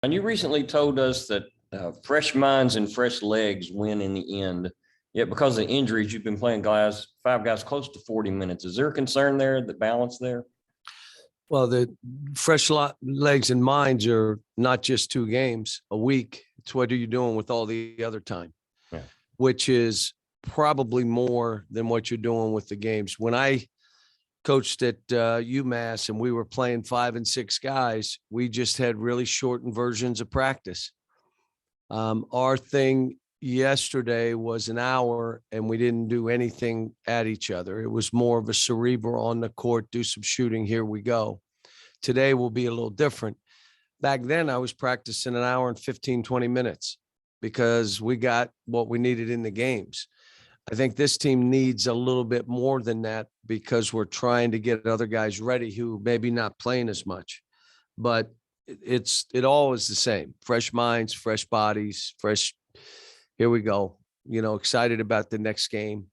And you recently told us that fresh minds and fresh legs win in the end. Yet because of injuries, you've been playing five guys close to 40 minutes. Is there a concern there, the balance there? Well, the legs and minds are not just 2 games a week. It's what are you doing with all the other time, Yeah. which is probably more than what you're doing with the games. When I coached at UMass and we were playing 5 and 6 guys, we just had really shortened versions of practice. Our thing yesterday was an hour and we didn't do anything at each other. It was more of a cerebral on the court, do some shooting, here we go. Today will be a little different. Back then I was practicing an hour and 15, 20 minutes because we got what we needed in the games. I think this team needs a little bit more than that because we're trying to get other guys ready who maybe not playing as much, but it all is the same. Fresh minds, fresh bodies, fresh, here we go, excited about the next game.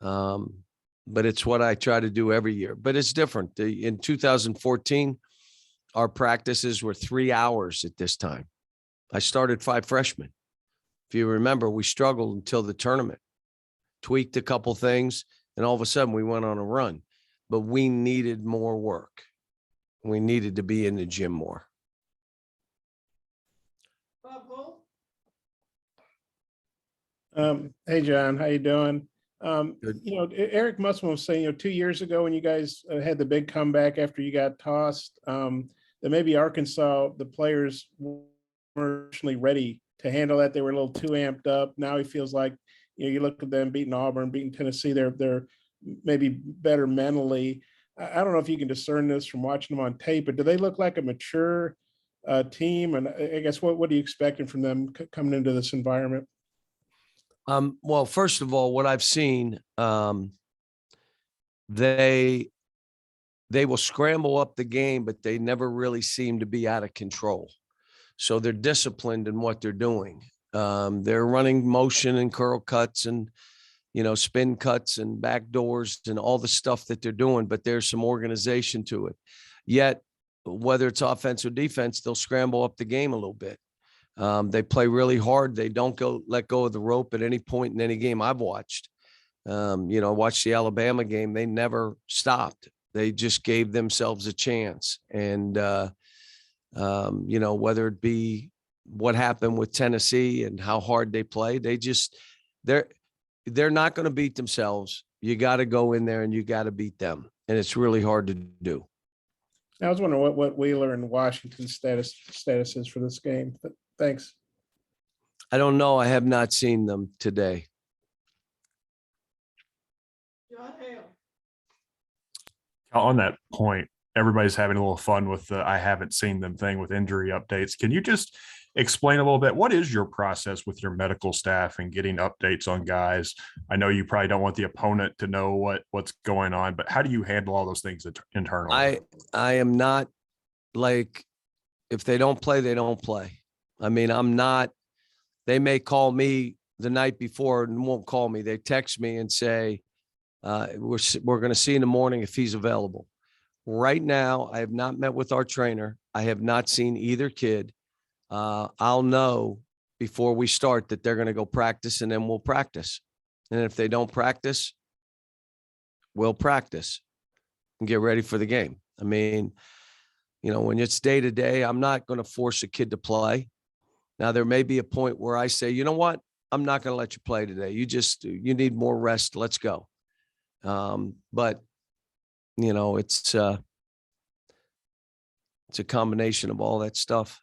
But it's what I try to do every year, but it's different. In 2014, our practices were 3 hours at this time. I started 5 freshmen. If you remember, we struggled until the tournament, tweaked a couple things, and all of a sudden we went on a run, but we needed more work. We needed to be in the gym more. Hey, John, how you doing? Good. Eric Musselman was saying, 2 years ago when you guys had the big comeback after you got tossed, that maybe Arkansas, the players weren't emotionally ready to handle that. They were a little too amped up. Now he feels like, you look at them beating Auburn, beating Tennessee, they're maybe better mentally. I don't know if you can discern this from watching them on tape, but do they look like a mature team? And I guess what are you expecting from them coming into this environment? Well, first of all, what I've seen, they will scramble up the game, but they never really seem to be out of control. So they're disciplined in what they're doing. They're running motion and curl cuts and, spin cuts and back doors and all the stuff that they're doing, but there's some organization to it. Yet, whether it's offense or defense, they'll scramble up the game a little bit. They play really hard. They don't let go of the rope at any point in any game I've watched. Watched the Alabama game. They never stopped. They just gave themselves a chance. And, whether it be what happened with Tennessee and how hard they play, they're not going to beat themselves. You got to go in there and you got to beat them. And it's really hard to do. I was wondering what Wheeler and Washington's status is for this game. But thanks. I don't know. I have not seen them today. On that point, everybody's having a little fun with the I haven't seen them thing with injury updates. Can you just explain a little bit, what is your process with your medical staff and getting updates on guys? I know you probably don't want the opponent to know what's going on, but how do you handle all those things internally? I am not like, if they don't play, they don't play. I mean, I'm not, they may call me the night before and won't call me. They text me and say, we're going to see in the morning if he's available. Right now, I have not met with our trainer. I have not seen either kid. I'll know before we start that they're going to go practice, and then we'll practice. And if they don't practice, we'll practice and get ready for the game. I mean, when it's day to day, I'm not going to force a kid to play. Now, there may be a point where I say, you know what? I'm not going to let you play today. You need more rest. Let's go. But it's a combination of all that stuff.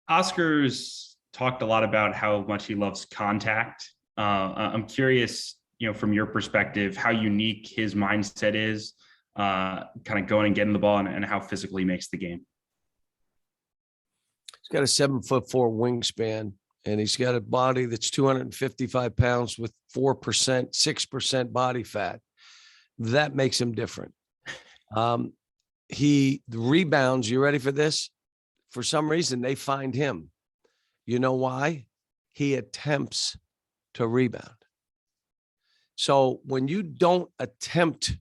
Oscar's talked a lot about how much he loves contact. I'm curious, from your perspective, how unique his mindset is, kind of going and getting the ball and how physically he makes the game. He's got a 7'4" wingspan, and he's got a body that's 255 pounds with 6% body fat. That makes him different. The rebounds, you ready for this? For some reason, they find him. You know why? He attempts to rebound. So when you don't attempt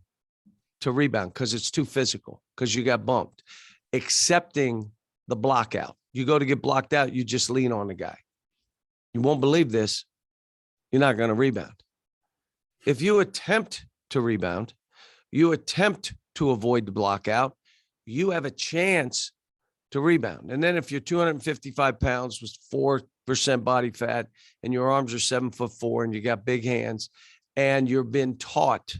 to rebound because it's too physical, because you got bumped. Accepting the block out. You go to get blocked out, you just lean on the guy. You won't believe this. You're not going to rebound. If you attempt to rebound, you attempt to avoid the block out, you have a chance to rebound. And then if you're 255 pounds with 4% body fat and your arms are 7'4" and you got big hands and you're been taught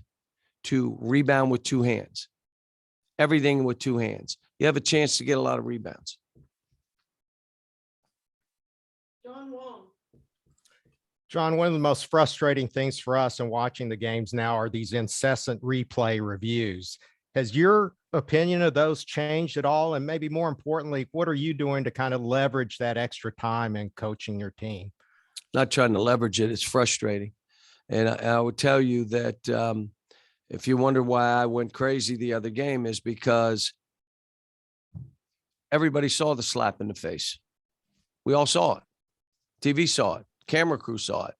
to rebound with two hands, everything with two hands, you have a chance to get a lot of rebounds. John, one of the most frustrating things for us in watching the games now are these incessant replay reviews. Has your opinion of those changed at all? And maybe more importantly, what are you doing to kind of leverage that extra time in coaching your team? Not trying to leverage it. It's frustrating. And I would tell you that if you wonder why I went crazy the other game is because everybody saw the slap in the face. We all saw it. TV saw it. Camera crew saw it.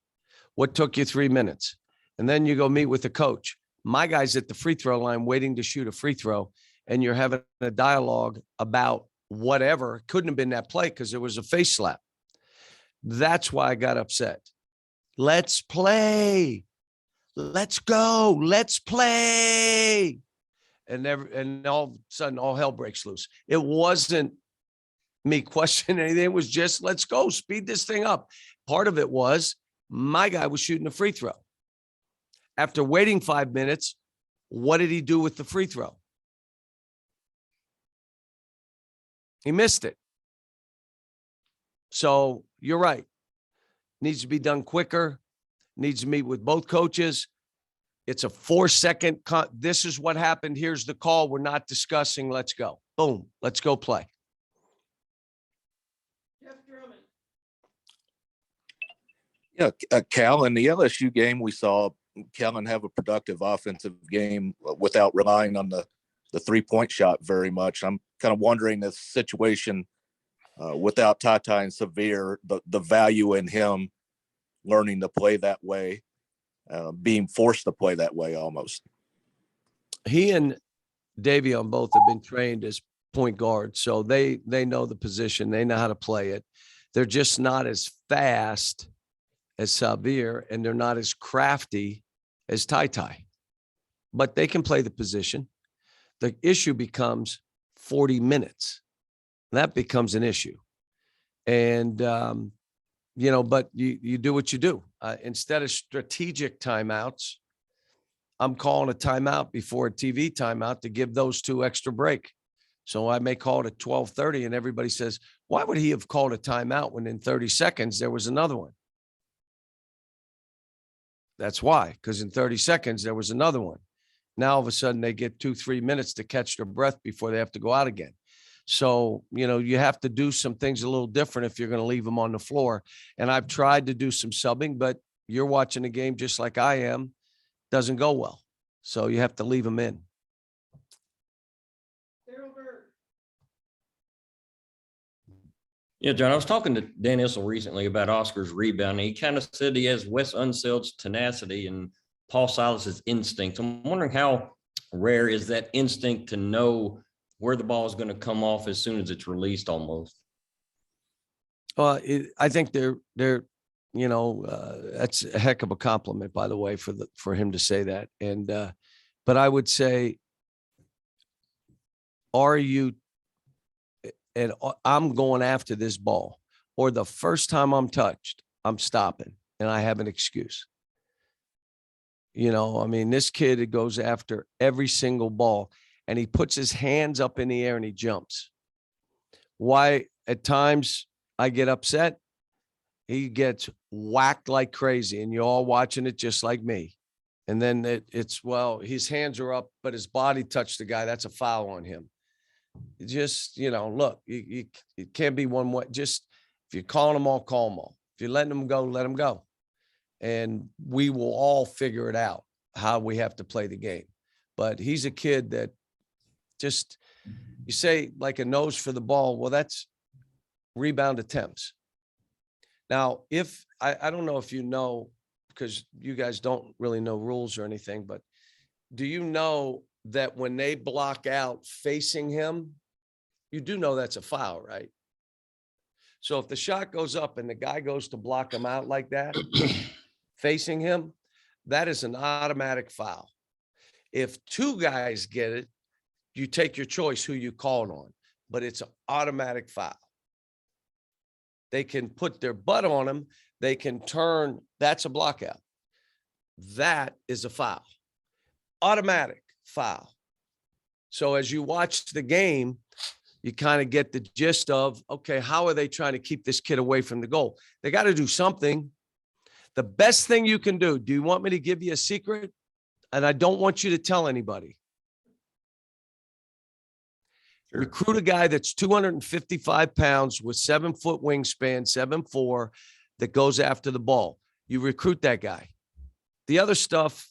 What took you 3 minutes? And then you go meet with the coach. My guy's at the free throw line waiting to shoot a free throw, and you're having a dialogue about whatever. Couldn't have been that play because there was a face slap. That's why I got upset. Let's play. Let's go. Let's play. And all of a sudden, all hell breaks loose. It wasn't me questioning anything. It was just, let's go, speed this thing up. Part of it was my guy was shooting a free throw. After waiting 5 minutes, what did he do with the free throw? He missed it. So you're right. Needs to be done quicker. Needs to meet with both coaches. It's a 4-second. This is what happened. Here's the call. We're not discussing. Let's go. Boom. Let's go play. Yeah, Cal, in the LSU game, we saw Kellen have a productive offensive game without relying on the 3-point shot very much. I'm kind of wondering this situation without Tata and Severe, the value in him learning to play that way, being forced to play that way almost. He and Davion both have been trained as point guards, so they know the position. They know how to play it. They're just not as fast as Sabir, and they're not as crafty as Tai, but they can play the position. The issue becomes 40 minutes. That becomes an issue. And, but you do what you do. Instead of strategic timeouts, I'm calling a timeout before a TV timeout to give those two extra break. So I may call it at 12:30 and everybody says, why would he have called a timeout when in 30 seconds there was another one? That's why, because in 30 seconds, there was another one. Now, all of a sudden, they get 2-3 minutes to catch their breath before they have to go out again. So, you have to do some things a little different if you're going to leave them on the floor. And I've tried to do some subbing, but you're watching the game just like I am. Doesn't go well. So you have to leave them in. Yeah, John, I was talking to Dan Issel recently about Oscar's rebounding. He kind of said he has Wes Unseld's tenacity and Paul Silas's instinct. I'm wondering how rare is that instinct to know where the ball is going to come off as soon as it's released almost? I think they're that's a heck of a compliment, by the way, for him to say that. And but I would say, and I'm going after this ball, or the first time I'm touched, I'm stopping, and I have an excuse. This kid goes after every single ball, and he puts his hands up in the air and he jumps. Why? At times I get upset. He gets whacked like crazy, and you're all watching it just like me. And then his hands are up, but his body touched the guy. That's a foul on him. Just, look, it can't be one way. Just if you're calling them all, call them all. If you're letting them go, let them go. And we will all figure it out how we have to play the game. But he's a kid that just, you say like a nose for the ball. Well, that's rebound attempts. Now, if I don't know if you know, because you guys don't really know rules or anything, but do you know that when they block out facing him, you do know that's a foul, right? So if the shot goes up and the guy goes to block him out like that, facing him, that is an automatic foul. If two guys get it, you take your choice who you call on, but it's an automatic foul. They can put their butt on him. They can turn. That's a blockout. That is a foul. Automatic foul. So as you watch the game, you kind of get the gist of, okay, how are they trying to keep this kid away from the goal? They got to do something. The best thing you can do you want me to give you a secret? And I don't want you to tell anybody. Sure. Recruit a guy that's 255 pounds with 7-foot wingspan, 7'4", that goes after the ball. You recruit that guy. The other stuff,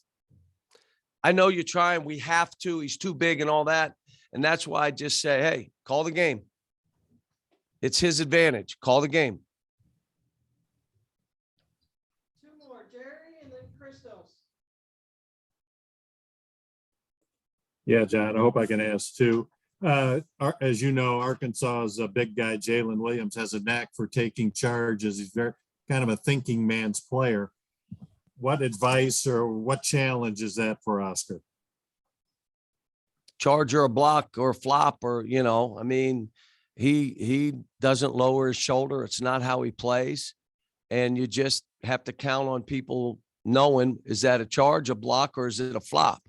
I know you're trying. We have to. He's too big and all that. And that's why I just say, hey, call the game. It's his advantage. Call the game. Two more, Jerry and then Christos. Yeah, John, I hope I can ask too. As you know, Arkansas's a big guy, Jalen Williams, has a knack for taking charges. He's very kind of a thinking man's player. What advice or what challenge is that for Oscar? Charge or a block or a flop, or, I mean, he doesn't lower his shoulder. It's not how he plays. And you just have to count on people knowing, is that a charge, a block, or is it a flop?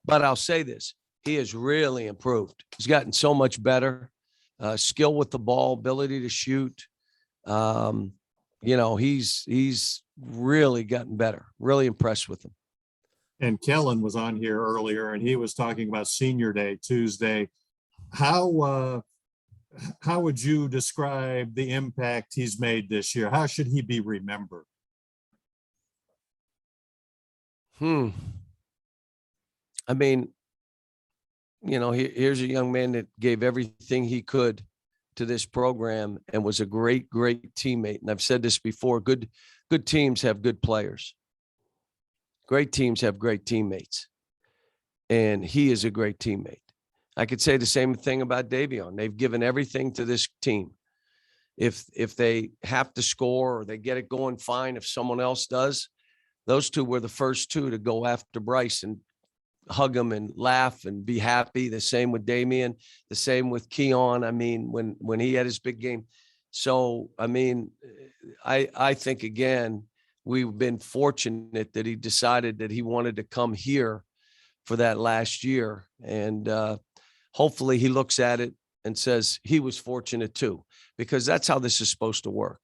But I'll say this, he has really improved. He's gotten so much better, skill with the ball, ability to shoot. He's really gotten better. Really impressed with him. And Kellen was on here earlier, and he was talking about Senior Day Tuesday. How would you describe the impact he's made this year? How should he be remembered? I mean, here's a young man that gave everything he could to this program and was a great, great teammate. And I've said this before, good teams have good players. Great teams have great teammates. And he is a great teammate. I could say the same thing about Davion. They've given everything to this team. If they have to score or they get it going, fine. If someone else does, those two were the first two to go after Bryce and hug him and laugh and be happy. The same with Damian, the same with Keon. I mean, when he had his big game. So, I mean, I think, again, we've been fortunate that he decided that he wanted to come here for that last year. And hopefully he looks at it and says he was fortunate too, because that's how this is supposed to work.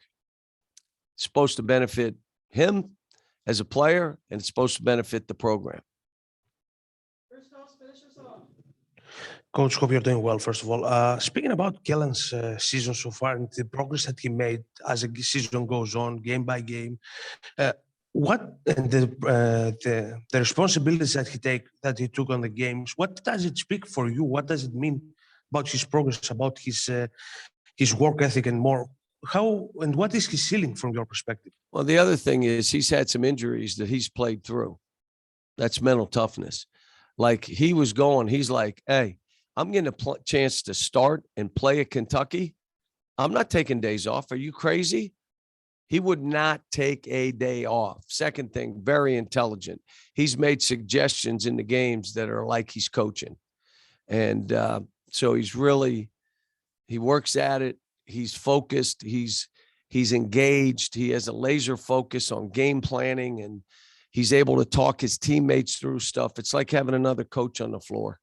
It's supposed to benefit him as a player, and it's supposed to benefit the program. Christos, finish us off. Coach, hope you're doing well, first of all. Speaking about Kellen's season so far and the progress that he made as the season goes on, game by game, what and the responsibilities that he took on the games, what does it speak for you? What does it mean about his progress, about his work ethic, and more? How and what is his ceiling from your perspective? Well, the other thing is he's had some injuries that he's played through. That's mental toughness. Like he's like, hey, I'm getting a chance to start and play at Kentucky. I'm not taking days off. Are you crazy? He would not take a day off. Second thing, very intelligent. He's made suggestions in the games that are like he's coaching. And so he works at it. He's focused. He's engaged. He has a laser focus on game planning, and he's able to talk his teammates through stuff. It's like having another coach on the floor.